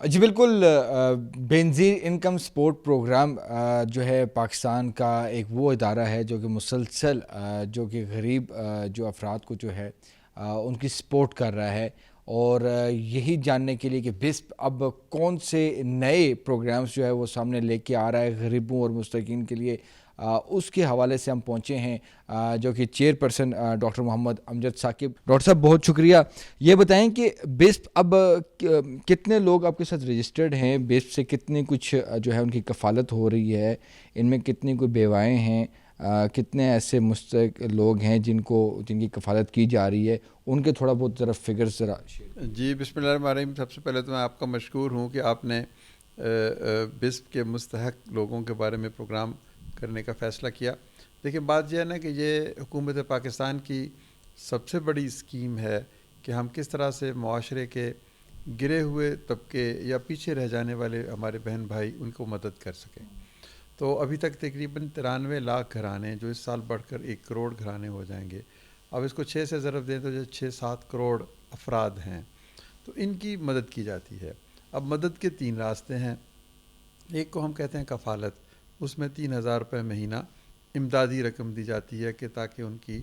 جی بالکل، بے نظیر income support programme جو ہے پاکستان کا ایک وہ ادارہ ہے جو کہ مسلسل جو کہ غریب جو افراد کو جو ہے ان کی سپورٹ کر رہا ہے، اور یہی جاننے کے لیے کہ بسپ اب کون سے نئے پروگرامز جو ہے وہ سامنے لے کے آ رہا ہے غریبوں اور مستحقین کے لیے، اس کے حوالے سے ہم پہنچے ہیں جو کہ چیئر پرسن ڈاکٹر محمد امجد ثاقب۔ ڈاکٹر صاحب بہت شکریہ، یہ بتائیں کہ بسپ اب کتنے لوگ آپ کے ساتھ رجسٹرڈ ہیں، بسپ سے کتنے کچھ جو ہے ان کی کفالت ہو رہی ہے، ان میں کتنی کوئی بیوائیں ہیں، کتنے ایسے مستحق لوگ ہیں جن کی کفالت کی جا رہی ہے، ان کے تھوڑا بہت ذرا فگرز ذرا شیئر۔ جی بسم اللہ الرحمن الرحیم۔ سب سے پہلے تو میں آپ کا مشکور ہوں کہ آپ نے بسپ کے مستحق لوگوں کے بارے میں پروگرام کرنے کا فیصلہ کیا۔ دیکھیں بات یہ ہے نا کہ یہ حکومت پاکستان کی سب سے بڑی اسکیم ہے کہ ہم کس طرح سے معاشرے کے گرے ہوئے طبقے یا پیچھے رہ جانے والے ہمارے بہن بھائی ان کو مدد کر سکیں۔ تو ابھی تک تقریباً 93 لاکھ گھرانے جو اس سال بڑھ کر 1 کروڑ گھرانے ہو جائیں گے، اب اس کو 6 سے ضرب دیں تو جو 6-7 کروڑ افراد ہیں، تو ان کی مدد کی جاتی ہے۔ اب مدد کے 3 راستے ہیں۔ ایک کو ہم کہتے ہیں کفالت، اس میں 3,000 روپے مہینہ امدادی رقم دی جاتی ہے کہ تاکہ ان کی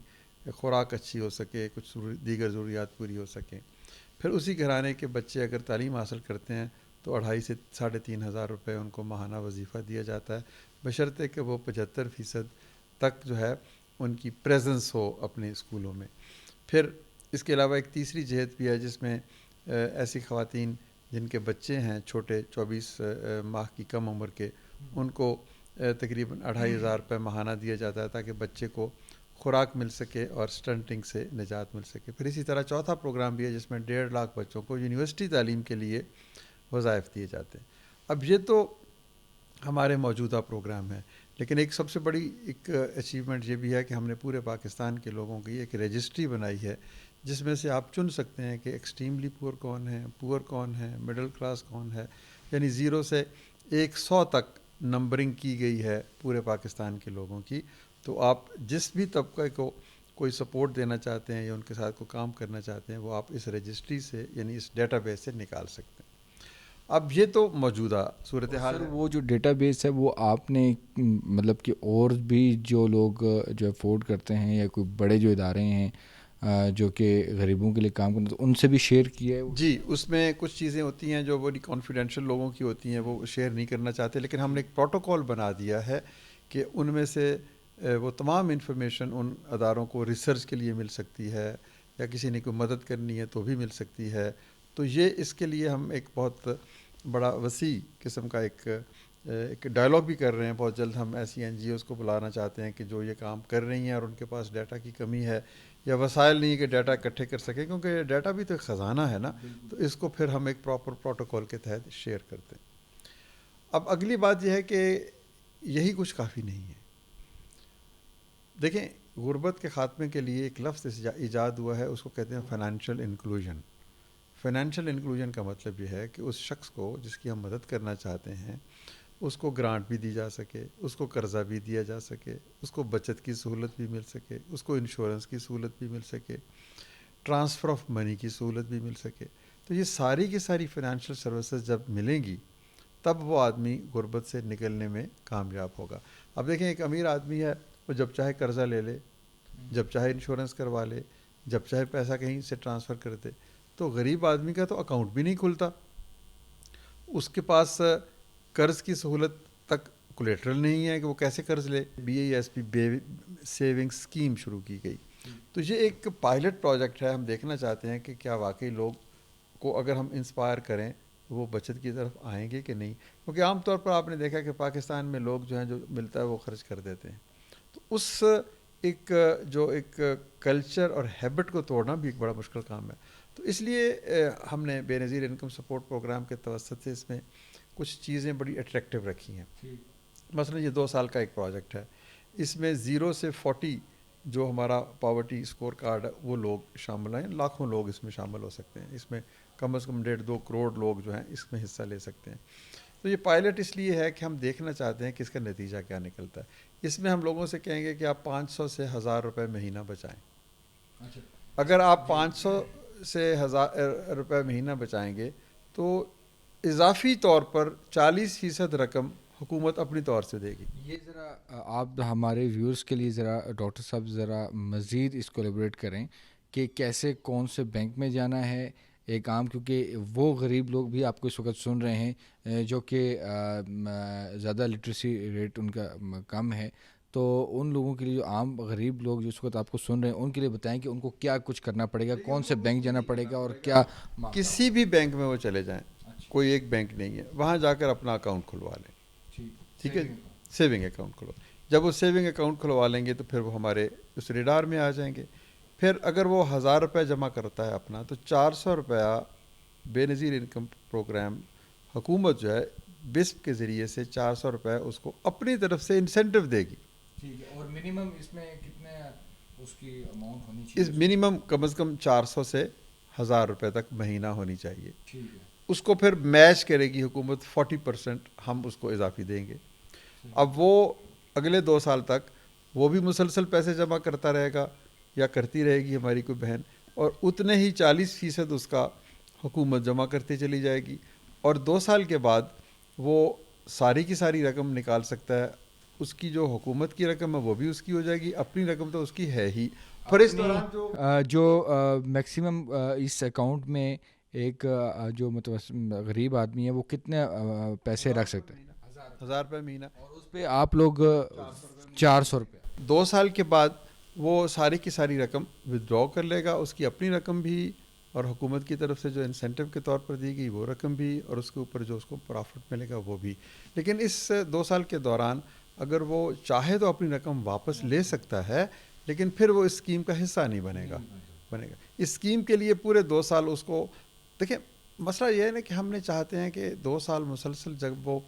خوراک اچھی ہو سکے، کچھ دیگر ضروریات پوری ہو سکیں۔ پھر اسی گھرانے کے بچے اگر تعلیم حاصل کرتے ہیں تو 2,500 سے 3,500 روپے ان کو ماہانہ وظیفہ دیا جاتا ہے، بشرطے کہ وہ 75% تک جو ہے ان کی پریزنس ہو اپنے اسکولوں میں۔ پھر اس کے علاوہ ایک تیسری جہت بھی ہے جس میں ایسی خواتین جن کے بچے ہیں چھوٹے 24 ماہ کی کم عمر کے، ان کو تقریباً 2,500 روپے ماہانہ دیا جاتا ہے تاکہ بچے کو خوراک مل سکے اور سٹنٹنگ سے نجات مل سکے۔ پھر اسی طرح چوتھا پروگرام بھی ہے جس میں 1.5 لاکھ بچوں کو یونیورسٹی تعلیم کے لیے وظائف دیے جاتے ہیں۔ اب یہ تو ہمارے موجودہ پروگرام ہیں، لیکن ایک سب سے بڑی ایک اچیومنٹ یہ بھی ہے کہ ہم نے پورے پاکستان کے لوگوں کی ایک رجسٹری بنائی ہے جس میں سے آپ چن سکتے ہیں کہ ایکسٹریملی پور کون ہے، پور کون ہے، مڈل کلاس کون ہے، یعنی 0 سے 100 تک نمبرنگ کی گئی ہے پورے پاکستان کے لوگوں کی۔ تو آپ جس بھی طبقے کو کوئی سپورٹ دینا چاہتے ہیں یا ان کے ساتھ کوئی کام کرنا چاہتے ہیں وہ آپ اس رجسٹری سے یعنی اس ڈیٹا بیس سے نکال سکتے ہیں۔ اب یہ تو موجودہ صورتحال سر ہے۔ وہ جو ڈیٹا بیس ہے وہ آپ نے مطلب کہ اور بھی جو لوگ جو افورڈ کرتے ہیں یا کوئی بڑے جو ادارے ہیں جو کہ غریبوں کے لیے کام کرتے ہیں ان سے بھی شیئر کیا ہے؟ جی اس میں کچھ چیزیں ہوتی ہیں جو بڑی کانفیڈینشیل لوگوں کی ہوتی ہیں، وہ شیئر نہیں کرنا چاہتے، لیکن ہم نے ایک پروٹوکول بنا دیا ہے کہ ان میں سے وہ تمام انفارمیشن ان اداروں کو ریسرچ کے لیے مل سکتی ہے یا کسی نے کوئی مدد کرنی ہے تو بھی مل سکتی ہے۔ تو یہ اس کے لیے ہم ایک بہت بڑا وسیع قسم کا ایک ڈائلاگ بھی کر رہے ہیں۔ بہت جلد ہم ایسی این جی اوز کو بلانا چاہتے ہیں کہ جو یہ کام کر رہی ہیں اور ان کے پاس ڈیٹا کی کمی ہے یا وسائل نہیں کہ ڈیٹا اکٹھے کر سکیں، کیونکہ ڈیٹا بھی تو ایک خزانہ ہے نا، تو اس کو پھر ہم ایک پراپر پروٹوکول کے تحت شیئر کرتے ہیں۔ اب اگلی بات یہ ہے کہ یہی کچھ کافی نہیں ہے۔ دیکھیں غربت کے خاتمے کے لیے ایک لفظ ایجاد ہوا ہے، اس کو کہتے ہیں فائنینشیل انکلوژن۔ فائنینشیل انکلوژن کا مطلب یہ ہے کہ اس شخص کو جس کی ہم مدد کرنا چاہتے ہیں اس کو گرانٹ بھی دی جا سکے، اس کو قرضہ بھی دیا جا سکے، اس کو بچت کی سہولت بھی مل سکے، اس کو انشورنس کی سہولت بھی مل سکے، ٹرانسفر آف منی کی سہولت بھی مل سکے۔ تو یہ ساری کی ساری فائنینشیل سروسز جب ملیں گی تب وہ آدمی غربت سے نکلنے میں کامیاب ہوگا۔ اب دیکھیں ایک امیر آدمی ہے، وہ جب چاہے قرضہ لے لے، جب چاہے انشورنس کروا لے، جب چاہے پیسہ کہیں سے ٹرانسفر کر دے۔ تو غریب آدمی کا تو اکاؤنٹ بھی نہیں کھلتا، اس کے پاس قرض کی سہولت تک کولیٹرل نہیں ہے کہ وہ کیسے قرض لے۔ B A S P saving scheme شروع کی گئی، تو یہ ایک پائلٹ پروجیکٹ ہے۔ ہم دیکھنا چاہتے ہیں کہ کیا واقعی لوگ کو اگر ہم انسپائر کریں وہ بچت کی طرف آئیں گے کہ نہیں، کیونکہ عام طور پر آپ نے دیکھا کہ پاکستان میں لوگ جو ہیں جو ملتا ہے وہ خرچ کر دیتے ہیں۔ تو اس ایک کلچر اور ہیبٹ کو توڑنا بھی ایک بڑا مشکل کام ہے۔ تو اس لیے ہم نے بے نظیر انکم سپورٹ پروگرام کے توسط سے اس میں کچھ چیزیں بڑی اٹریکٹیو رکھی ہیں۔ مثلا یہ 2 سال کا ایک پروجیکٹ ہے، اس میں 0 سے 40 جو ہمارا پاورٹی اسکور کارڈ ہے وہ لوگ شامل ہیں، لاکھوں لوگ اس میں شامل ہو سکتے ہیں، اس میں کم از کم 1.5-2 کروڑ لوگ جو ہیں اس میں حصہ لے سکتے ہیں۔ تو یہ پائلٹ اس لیے ہے کہ ہم دیکھنا چاہتے ہیں کہ اس کا نتیجہ کیا نکلتا ہے۔ اس میں ہم لوگوں سے کہیں گے کہ آپ 500 سے 1,000 روپے مہینہ بچائیں۔ اگر آپ 500 سے 1,000 روپے مہینہ بچائیں گے تو اضافی طور پر 40% رقم حکومت اپنی طور سے دے گی. یہ ذرا آپ ہمارے ویورز کے لیے ذرا ڈاکٹر صاحب ذرا مزید اس کو ایلیبریٹ کریں کہ کیسے کون سے بینک میں جانا ہے ایک عام، کیونکہ وہ غریب لوگ بھی آپ کو اس وقت سن رہے ہیں جو کہ زیادہ لٹریسی ریٹ ان کا کم ہے، تو ان لوگوں کے لیے جو عام غریب لوگ جو اس وقت آپ کو سن رہے ہیں ان کے لیے بتائیں کہ ان کو کیا کچھ کرنا پڑے گا، کون سے بینک جانا پڑے گا اور کیا. کسی بھی بینک میں وہ چلے جائیں، کوئی ایک بینک نہیں ہے، وہاں جا کر اپنا اکاؤنٹ کھلوا لیں. ٹھیک ہے، سیونگ اکاؤنٹ کھلوا. جب وہ سیونگ اکاؤنٹ کھلوا لیں گے تو پھر وہ ہمارے اس ریڈار میں آ جائیں گے. پھر اگر وہ 1000 روپے جمع کرتا ہے اپنا، تو 400 روپیہ بے نظیر انکم پروگرام حکومت جو ہے بسپ کے ذریعے سے 400 روپے اس کو اپنی طرف سے انسینٹیو دے گی. ٹھیک ہے، اور منیمم اس میں کتنے اس کی اماؤنٹ ہونی چاہیے؟ اس منیمم کم از کم 400 سے 1000 روپے تک مہینہ ہونی چاہیے. ٹھیک ہے. اس کو پھر میچ کرے گی حکومت، 40% ہم اس کو اضافی دیں گے. اب وہ اگلے 2 سال تک وہ بھی مسلسل پیسے جمع کرتا رہے گا یا کرتی رہے گی ہماری کوئی بہن، اور اتنے ہی 40% اس کا حکومت جمع کرتی چلی جائے گی. اور 2 سال کے بعد وہ ساری کی ساری رقم نکال سکتا ہے. اس کی جو حکومت کی رقم ہے وہ بھی اس کی ہو جائے گی، اپنی رقم تو اس کی ہے ہی. پر اس دوران جو میکسیمم اس اکاؤنٹ میں ایک جو غریب آدمی ہے وہ کتنے پیسے رکھ سکتے ہیں؟ 1000 روپے مہینہ. اور اس پہ آپ لوگ 400 روپے. 2 سال کے بعد وہ ساری کی ساری رقم ودرا کر لے گا، اس کی اپنی رقم بھی اور حکومت کی طرف سے جو انسینٹیو کے طور پر دی گئی وہ رقم بھی، اور اس کے اوپر جو اس کو پرافٹ ملے گا وہ بھی. لیکن اس 2 سال کے دوران اگر وہ چاہے تو اپنی رقم واپس لے سکتا ہے، لیکن پھر وہ اس اسکیم کا حصہ نہیں بنے گا. اس اسکیم کے لیے پورے 2 سال اس کو دیکھیں. مسئلہ یہ ہے نا کہ ہم نے چاہتے ہیں کہ 2 سال مسلسل جب وہ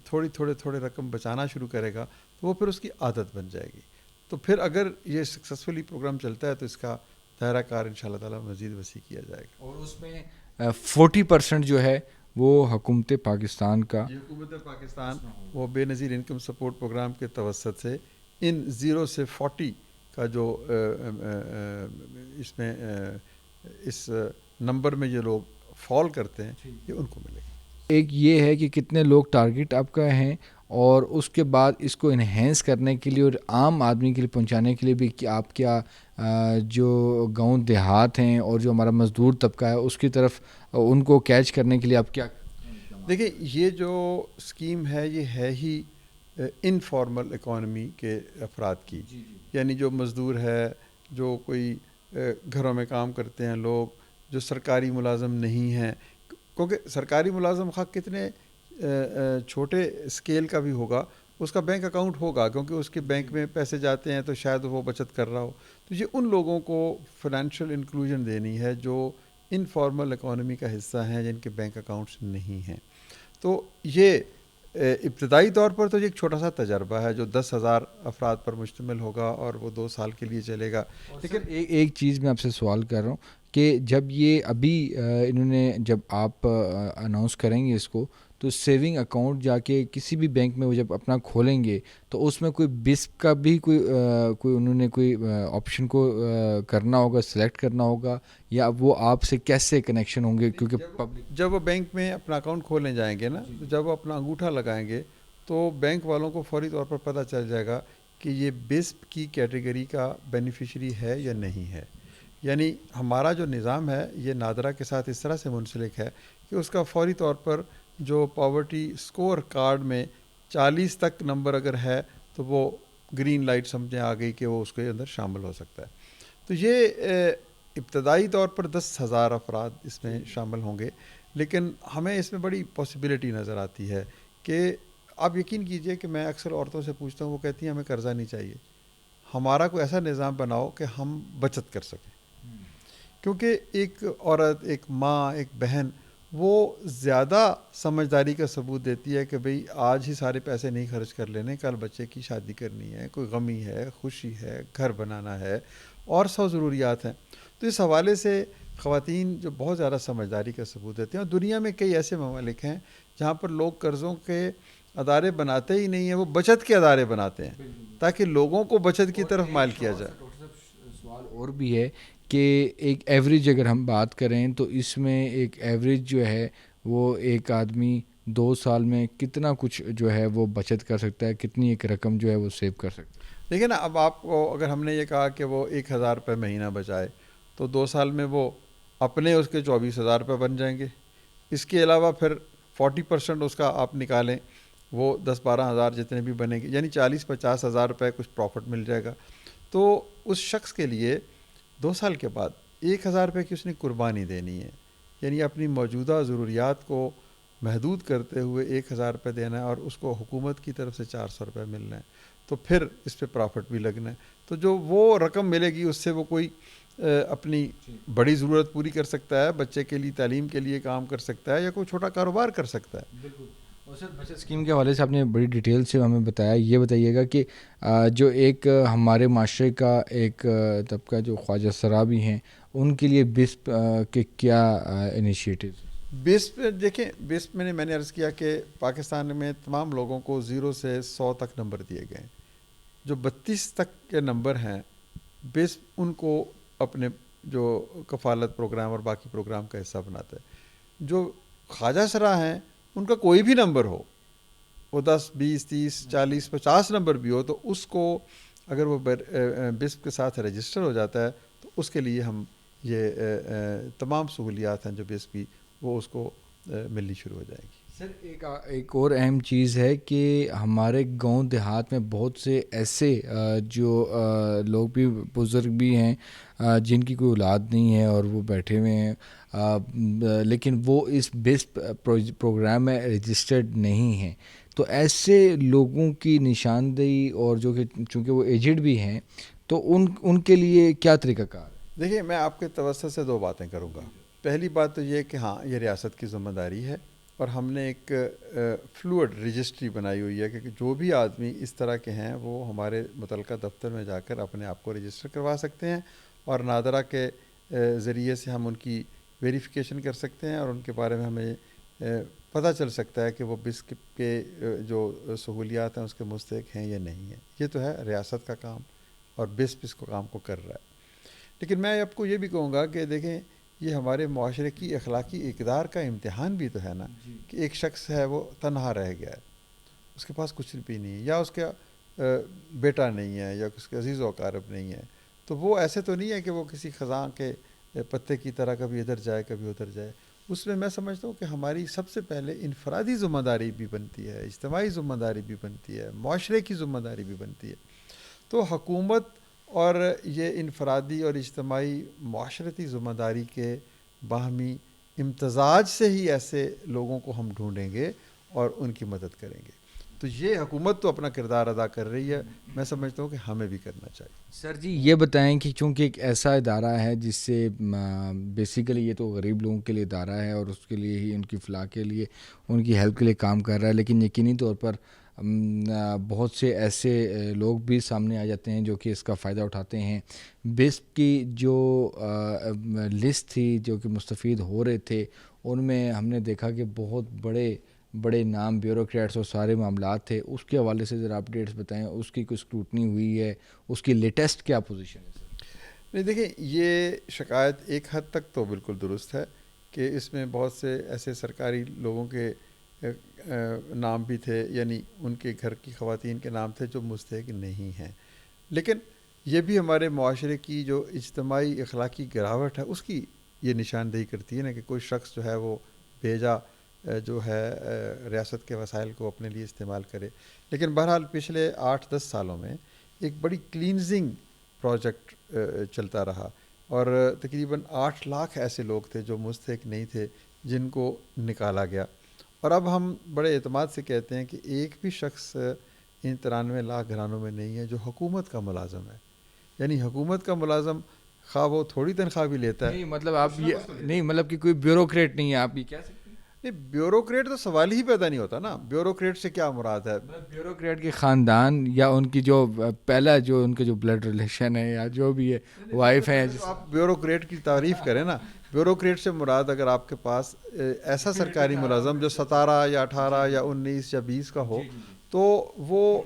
تھوڑے رقم بچانا شروع کرے گا تو وہ پھر اس کی عادت بن جائے گی. تو پھر اگر یہ سکسیزفلی پروگرام چلتا ہے تو اس کا دائرہ کار ان شاء اللہ تعالیٰ مزید وسیع کیا جائے گا. اور اس میں 40% جو ہے وہ حکومت پاکستان کا، حکومت پاکستان وہ بے نظیر انکم سپورٹ پروگرام کے توسط سے ان 0 سے 40 کا جو اس میں اس نمبر میں جو لوگ فال کرتے ہیں یہ ان کو ملے گا. ایک یہ ہے کہ کتنے لوگ ٹارگٹ آپ کا ہیں، اور اس کے بعد اس کو انہینس کرنے کے لیے اور عام آدمی کے لیے پہنچانے کے لیے بھی کہ آپ کیا جو گاؤں دیہات ہیں اور جو ہمارا مزدور طبقہ ہے اس کی طرف ان کو کیچ کرنے کے لیے آپ کیا؟ دیکھیں، یہ جو اسکیم ہے یہ ہے ہی انفارمل اکانومی کے افراد کی. یعنی جو مزدور ہے، جو کوئی گھروں میں کام کرتے ہیں لوگ، جو سرکاری ملازم نہیں ہیں. کیونکہ سرکاری ملازم خواہ کتنے چھوٹے اسکیل کا بھی ہوگا، اس کا بینک اکاؤنٹ ہوگا، کیونکہ اس کے بینک میں پیسے جاتے ہیں تو شاید وہ بچت کر رہا ہو. تو یہ ان لوگوں کو فائنینشیل انکلوژن دینی ہے جو انفارمل اکانومی کا حصہ ہیں، جن کے بینک اکاؤنٹس نہیں ہیں. تو یہ ابتدائی طور پر تو یہ ایک چھوٹا سا تجربہ ہے جو 10,000 افراد پر مشتمل ہوگا اور وہ 2 سال کے لیے چلے گا. لیکن ایک چیز میں آپ سے سوال کر رہا ہوں کہ جب یہ ابھی انہوں نے جب آپ اناؤنس کریں گے اس کو، تو سیونگ اکاؤنٹ جا کے کسی بھی بینک میں وہ جب اپنا کھولیں گے تو اس میں کوئی بسپ کا بھی کوئی انہوں نے کوئی آپشن کو کرنا ہوگا، سلیکٹ کرنا ہوگا، یا وہ آپ سے کیسے کنیکشن ہوں گے؟ کیونکہ جب وہ بینک میں اپنا اکاؤنٹ کھولنے جائیں گے نا، تو جب وہ اپنا انگوٹھا لگائیں گے تو بینک والوں کو فوری طور پر پتہ چل جائے گا کہ یہ بسپ کی کیٹیگری کا بینیفیشری ہے یا نہیں ہے. یعنی ہمارا جو نظام ہے یہ نادرا کے ساتھ اس طرح سے منسلک ہے کہ اس کا فوری طور پر جو پاورٹی سکور کارڈ میں 40 تک نمبر اگر ہے تو وہ گرین لائٹ سمجھیں آ گئی کہ وہ اس کے اندر شامل ہو سکتا ہے. تو یہ ابتدائی طور پر 10,000 افراد اس میں شامل ہوں گے. لیکن ہمیں اس میں بڑی پاسبلٹی نظر آتی ہے کہ آپ یقین کیجئے کہ میں اکثر عورتوں سے پوچھتا ہوں، وہ کہتی ہیں ہمیں قرضہ نہیں چاہیے، ہمارا کوئی ایسا نظام بناؤ کہ ہم بچت کر سکیں. کیونکہ ایک عورت، ایک ماں، ایک بہن وہ زیادہ سمجھداری کا ثبوت دیتی ہے کہ بھئی آج ہی سارے پیسے نہیں خرچ کر لینے، کل بچے کی شادی کرنی ہے، کوئی غمی ہے، خوشی ہے، گھر بنانا ہے اور 100 ضروریات ہیں. تو اس حوالے سے خواتین جو بہت زیادہ سمجھداری کا ثبوت دیتے ہیں. اور دنیا میں کئی ایسے ممالک ہیں جہاں پر لوگ قرضوں کے ادارے بناتے ہی نہیں ہیں، وہ بچت کے ادارے بناتے ہیں تاکہ لوگوں کو بچت کی طرف مائل کیا جائے. سوال اور بھی ہے کہ ایک ایوریج اگر ہم بات کریں تو اس میں ایک ایوریج جو ہے وہ ایک آدمی 2 سال میں کتنا کچھ جو ہے وہ بچت کر سکتا ہے, کتنی ایک رقم جو ہے وہ سیو کر سکتا ہے. دیکھیں نا, اب آپ کو اگر ہم نے یہ کہا کہ وہ 1,000 روپے مہینہ بچائے تو 2 سال میں وہ اپنے اس کے 24,000 روپے بن جائیں گے. اس کے علاوہ پھر 40% اس کا آپ نکالیں, وہ 10-12 ہزار جتنے بھی بنے گے, یعنی 40-50 ہزار روپے کچھ پروفٹ مل جائے گا. تو اس شخص کے لیے 2 سال کے بعد 1,000 روپے کی اس نے قربانی دینی ہے, یعنی اپنی موجودہ ضروریات کو محدود کرتے ہوئے 1,000 روپے دینا ہے, اور اس کو حکومت کی طرف سے 400 روپے ملنا ہے, تو پھر اس پہ پرافٹ بھی لگنا ہے. تو جو وہ رقم ملے گی اس سے وہ کوئی اپنی بڑی ضرورت پوری کر سکتا ہے, بچے کے لیے تعلیم کے لیے کام کر سکتا ہے, یا کوئی چھوٹا کاروبار کر سکتا ہے. بالکل. اور سر بچت اسکیم کے حوالے سے آپ نے بڑی ڈیٹیل سے ہمیں بتایا. یہ بتائیے گا کہ جو ایک ہمارے معاشرے کا ایک طبقہ جو خواجہ سرا بھی ہیں, ان کے لیے بسپ کے کیا انیشیٹو؟ بسپ دیکھیں, بسپ میں نے عرض کیا کہ پاکستان میں تمام لوگوں کو 0 سے 100 تک نمبر دیے گئے ہیں. جو 32 تک کے نمبر ہیں, بسپ ان کو اپنے جو کفالت پروگرام اور باقی پروگرام کا حصہ بناتا ہے. جو خواجہ سرا ہیں ان کا کوئی بھی نمبر ہو, وہ 10, 20, 30, 40, 50 نمبر بھی ہو, تو اس کو اگر وہ بسپ کے ساتھ رجسٹر ہو جاتا ہے تو اس کے لیے ہم یہ تمام سہولیات ہیں جو بسپ کی, وہ اس کو ملنی شروع ہو جائیں گی. سر ایک اور اہم چیز ہے کہ ہمارے گاؤں دیہات میں بہت سے ایسے جو لوگ بھی بزرگ بھی ہیں جن کی کوئی اولاد نہیں ہے اور وہ بیٹھے ہوئے ہیں, لیکن وہ اس بسپ پروگرام میں رجسٹرڈ نہیں ہیں. تو ایسے لوگوں کی نشاندہی, اور جو کہ چونکہ وہ ایجڈ بھی ہیں, تو ان کے لیے کیا طریقہ کار ہے؟ دیکھیے, میں آپ کے توسط سے 2 باتیں کروں گا. پہلی بات تو یہ کہ ہاں, یہ ریاست کی ذمہ داری ہے, اور ہم نے ایک فلوئڈ رجسٹری بنائی ہوئی ہے کہ جو بھی آدمی اس طرح کے ہیں وہ ہمارے متعلقہ دفتر میں جا کر اپنے آپ کو رجسٹر کروا سکتے ہیں, اور نادرا کے ذریعے سے ہم ان کی ویریفیکیشن کر سکتے ہیں, اور ان کے بارے میں ہمیں پتہ چل سکتا ہے کہ وہ بسپ کے جو سہولیات ہیں اس کے مستحق ہیں یا نہیں ہیں. یہ تو ہے ریاست کا کام, اور بسپ اس کو کام کو کر رہا ہے. لیکن میں آپ کو یہ بھی کہوں گا کہ دیکھیں, یہ ہمارے معاشرے کی اخلاقی اقدار کا امتحان بھی تو ہے نا, کہ ایک شخص ہے وہ تنہا رہ گیا ہے, اس کے پاس کچھ بھی نہیں ہے, یا اس کا بیٹا نہیں ہے, یا اس کے عزیز و اقارب نہیں ہے. تو وہ ایسے تو نہیں ہے کہ وہ کسی خزاں کے پتے کی طرح کبھی ادھر جائے کبھی ادھر جائے. اس میں سمجھتا ہوں کہ ہماری سب سے پہلے انفرادی ذمہ داری بھی بنتی ہے, اجتماعی ذمہ داری بھی بنتی ہے, معاشرے کی ذمہ داری بھی بنتی ہے. تو حکومت اور یہ انفرادی اور اجتماعی معاشرتی ذمہ داری کے باہمی امتزاج سے ہی ایسے لوگوں کو ہم ڈھونڈیں گے اور ان کی مدد کریں گے. تو یہ حکومت تو اپنا کردار ادا کر رہی ہے, میں سمجھتا ہوں کہ ہمیں بھی کرنا چاہیے. سر جی یہ بتائیں کہ چونکہ ایک ایسا ادارہ ہے جس سے بیسیکلی یہ تو غریب لوگوں کے لیے ادارہ ہے, اور اس کے لیے ہی ان کی فلاح کے لیے ان کی ہیلپ کے لیے کام کر رہا ہے, لیکن یقینی طور پر بہت سے ایسے لوگ بھی سامنے آ جاتے ہیں جو کہ اس کا فائدہ اٹھاتے ہیں. بسپ کی جو لسٹ تھی جو کہ مستفید ہو رہے تھے, ان میں ہم نے دیکھا کہ بہت بڑے نام بیوروکریٹس اور سارے معاملات تھے. اس کے حوالے سے ذرا اپڈیٹس بتائیں, اس کی کوئی اسکروٹنی ہوئی ہے, اس کی لیٹسٹ کیا پوزیشن ہے سر؟ نہیں دیکھیں, یہ شکایت ایک حد تک تو بالکل درست ہے کہ اس میں بہت سے ایسے سرکاری لوگوں کے نام بھی تھے, یعنی ان کے گھر کی خواتین کے نام تھے جو مستحق نہیں ہیں. لیکن یہ بھی ہمارے معاشرے کی جو اجتماعی اخلاقی گراوٹ ہے اس کی یہ نشاندہی کرتی ہے نا, کہ کوئی شخص جو ہے وہ بھیجا جو ہے ریاست کے وسائل کو اپنے لیے استعمال کرے. لیکن بہرحال پچھلے 8-10 سالوں میں ایک بڑی کلینزنگ پروجیکٹ چلتا رہا, اور تقریباً 8 لاکھ ایسے لوگ تھے جو مستحق نہیں تھے جن کو نکالا گیا. اور اب ہم بڑے اعتماد سے کہتے ہیں کہ ایک بھی شخص ان 93 لاکھ گھرانوں میں نہیں ہے جو حکومت کا ملازم ہے. یعنی حکومت کا ملازم خواہ وہ تھوڑی تنخواہ بھی لیتا ہے, نہیں مطلب آپ یہ نہیں, مطلب کہ کوئی بیوروکریٹ نہیں ہے, آپ یہ کہہ سکتے ہیں؟ نہیں, بیوروکریٹ تو سوال ہی پیدا نہیں ہوتا نا. بیوروکریٹ سے کیا مراد ہے؟ بیوروکریٹ کے خاندان یا ان کی جو پہلا جو ان کے جو بلڈ ریلیشن ہے یا جو بھی ہے, وائف ہے. آپ بیوروکریٹ کی تعریف کریں نا, بیوروکریٹ سے مراد اگر آپ کے پاس ایسا سرکاری ملازم جو 17 یا 18 یا 19 یا 20 کا ہو, تو وہ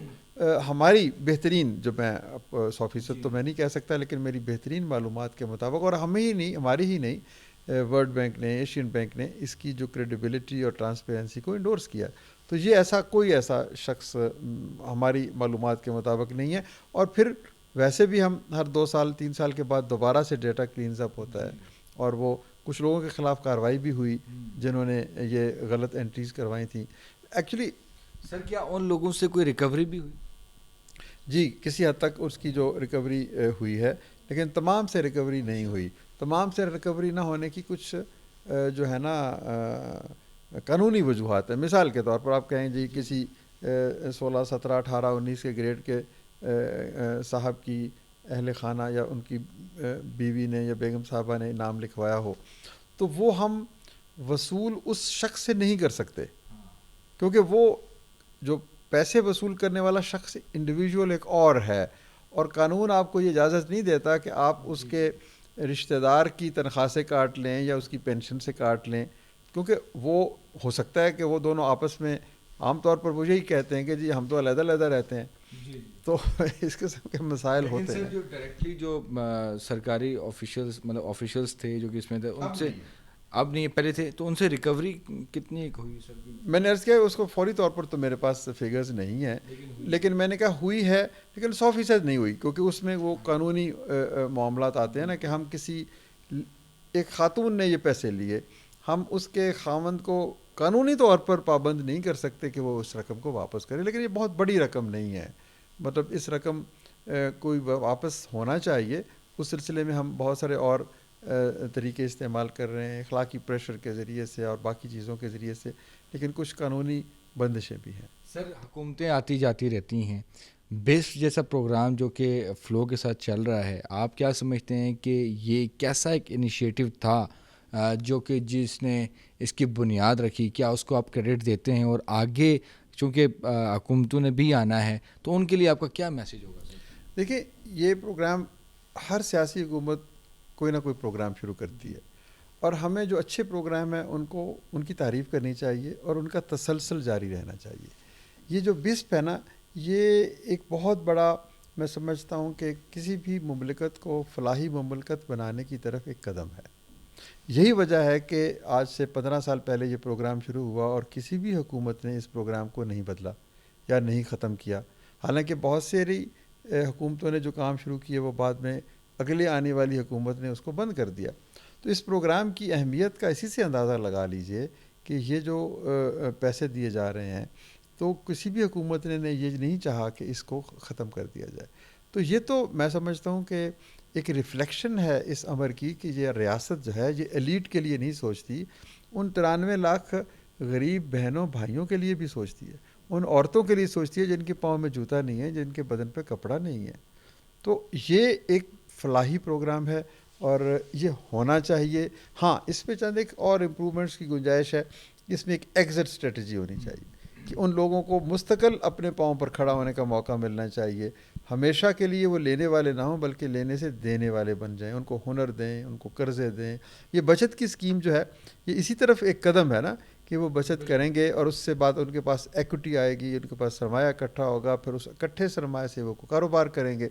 ہماری بہترین, جو میں 100% تو میں نہیں کہہ سکتا, لیکن میری بہترین معلومات کے مطابق, اور ہمیں ہی نہیں, ہماری ہی نہیں, ورلڈ بینک نے، ایشین بینک نے اس کی جو کریڈیبلٹی اور ٹرانسپیرنسی کو انڈورس کیا. تو یہ کوئی ایسا شخص ہماری معلومات کے مطابق نہیں ہے. اور پھر ویسے بھی ہم ہر 2 سال 3 سال کے بعد دوبارہ سے ڈیٹا کلینز اپ ہوتا ہے، اور وہ کچھ لوگوں کے خلاف کارروائی بھی ہوئی جنہوں نے یہ غلط انٹریز کروائی تھیں. ایکچولی سر کیا ان لوگوں سے کوئی ریکوری بھی ہوئی؟ جی کسی حد تک اس کی جو ریکوری ہوئی ہے، لیکن تمام سے ریکوری نہیں ہوئی. تمام سے ریکوری نہ ہونے کی کچھ جو ہے نا قانونی وجوہات ہیں. مثال کے طور پر آپ کہیں جی کسی 16 17 18 19 کے گریڈ کے صاحب کی اہل خانہ یا ان کی بیوی نے یا بیگم صاحبہ نے نام لکھوایا ہو، تو وہ ہم وصول اس شخص سے نہیں کر سکتے، کیونکہ وہ جو پیسے وصول کرنے والا شخص انڈیویجول ایک اور ہے، اور قانون آپ کو یہ اجازت نہیں دیتا کہ آپ اس کے رشتہ دار کی تنخواہ سے کاٹ لیں یا اس کی پینشن سے کاٹ لیں، کیونکہ وہ ہو سکتا ہے کہ وہ دونوں آپس میں عام طور پر وہ یہی کہتے ہیں کہ جی ہم تو علیحدہ علیحدہ رہتے ہیں. تو اس قسم کے مسائل ہوتے ہیں. جو ڈائریکٹلی جو سرکاری آفیشلز تھے جو کہ اس میں تھے، ان سے اب نہیں پہلے تھے، تو ان سے ریکوری کتنی ہوئی سر؟ میں نے عرض کیا اس کو فوری طور پر تو میرے پاس فگرز نہیں ہیں، لیکن میں نے کہا ہوئی ہے، لیکن 100% نہیں ہوئی، کیونکہ اس میں وہ قانونی معاملات آتے ہیں نا کہ ہم کسی ایک خاتون نے یہ پیسے لیے، ہم اس کے خاوند کو قانونی طور پر پابند نہیں کر سکتے کہ وہ اس رقم کو واپس کرے. لیکن یہ بہت بڑی رقم نہیں ہے، مطلب اس رقم کوئی واپس ہونا چاہیے. اس سلسلے میں ہم بہت سارے اور طریقے استعمال کر رہے ہیں، اخلاقی پریشر کے ذریعے سے اور باقی چیزوں کے ذریعے سے، لیکن کچھ قانونی بندشیں بھی ہیں. سر حکومتیں آتی جاتی رہتی ہیں، بیسٹ جیسا پروگرام جو کہ فلو کے ساتھ چل رہا ہے، آپ کیا سمجھتے ہیں کہ یہ کیسا ایک انیشیٹو تھا جو کہ جس نے اس کی بنیاد رکھی؟ کیا اس کو آپ کریڈٹ دیتے ہیں؟ اور آگے چونکہ حکومتوں نے بھی آنا ہے تو ان کے لیے آپ کا کیا میسیج ہوگا سر؟ دیکھیں یہ پروگرام ہر سیاسی حکومت کوئی نہ کوئی پروگرام شروع کرتی ہے، اور ہمیں جو اچھے پروگرام ہیں ان کی تعریف کرنی چاہیے اور ان کا تسلسل جاری رہنا چاہیے. یہ جو بسپ ہے نا، یہ ایک بہت بڑا، میں سمجھتا ہوں کہ کسی بھی مملکت کو فلاحی مملکت بنانے کی طرف ایک قدم ہے. یہی وجہ ہے کہ آج سے 15 سال پہلے یہ پروگرام شروع ہوا اور کسی بھی حکومت نے اس پروگرام کو نہیں بدلا یا نہیں ختم کیا. حالانکہ بہت ساری حکومتوں نے جو کام شروع کیے وہ بعد میں اگلے آنے والی حکومت نے اس کو بند کر دیا. تو اس پروگرام کی اہمیت کا اسی سے اندازہ لگا لیجئے کہ یہ جو پیسے دیے جا رہے ہیں، تو کسی بھی حکومت نے یہ نہیں چاہا کہ اس کو ختم کر دیا جائے. تو یہ تو میں سمجھتا ہوں کہ ایک ریفلیکشن ہے اس امر کی کہ یہ ریاست جو ہے یہ ایلیٹ کے لیے نہیں سوچتی، ان 93 لاکھ غریب بہنوں بھائیوں کے لیے بھی سوچتی ہے، ان عورتوں کے لیے سوچتی ہے جن کے پاؤں میں جوتا نہیں ہے، جن کے بدن پہ کپڑا نہیں ہے. تو یہ ایک فلاحی پروگرام ہے اور یہ ہونا چاہیے. ہاں اس پہ چند ایک اور امپرومنٹس کی گنجائش ہے. اس میں ایک ایگزٹ اسٹریٹجی ہونی چاہیے کہ ان لوگوں کو مستقل اپنے پاؤں پر کھڑا ہونے کا موقع ملنا چاہیے. ہمیشہ کے لیے وہ لینے والے نہ ہوں بلکہ لینے سے دینے والے بن جائیں. ان کو ہنر دیں، ان کو قرضے دیں. یہ بچت کی اسکیم جو ہے یہ اسی طرف ایک قدم ہے نا کہ وہ بچت کریں گے اور اس سے بعد ان کے پاس ایکوٹی آئے گی، ان کے پاس سرمایہ اکٹھا ہوگا، پھر اس اکٹھے سرمایہ سے وہ کاروبار کریں گے.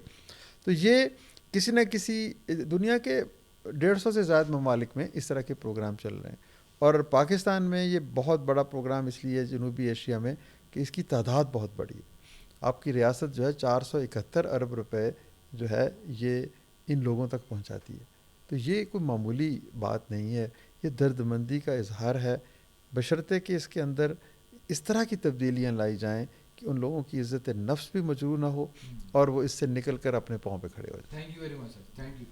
تو یہ کسی نہ کسی دنیا کے 150 سے زائد ممالک میں اس طرح کے پروگرام چل رہے ہیں، اور پاکستان میں یہ بہت بڑا پروگرام اس لیے جنوبی ایشیا میں کہ اس کی تعداد بہت بڑی ہے. آپ کی ریاست جو ہے 471 ارب روپے جو ہے یہ ان لوگوں تک پہنچاتی ہے. تو یہ کوئی معمولی بات نہیں ہے، یہ درد مندی کا اظہار ہے، بشرطے کہ اس کے اندر اس طرح کی تبدیلیاں لائی جائیں کہ ان لوگوں کی عزت نفس بھی مجروح نہ ہو اور وہ اس سے نکل کر اپنے پاؤں پہ کھڑے ہو جائیں. Thank you very much sir. Thank you.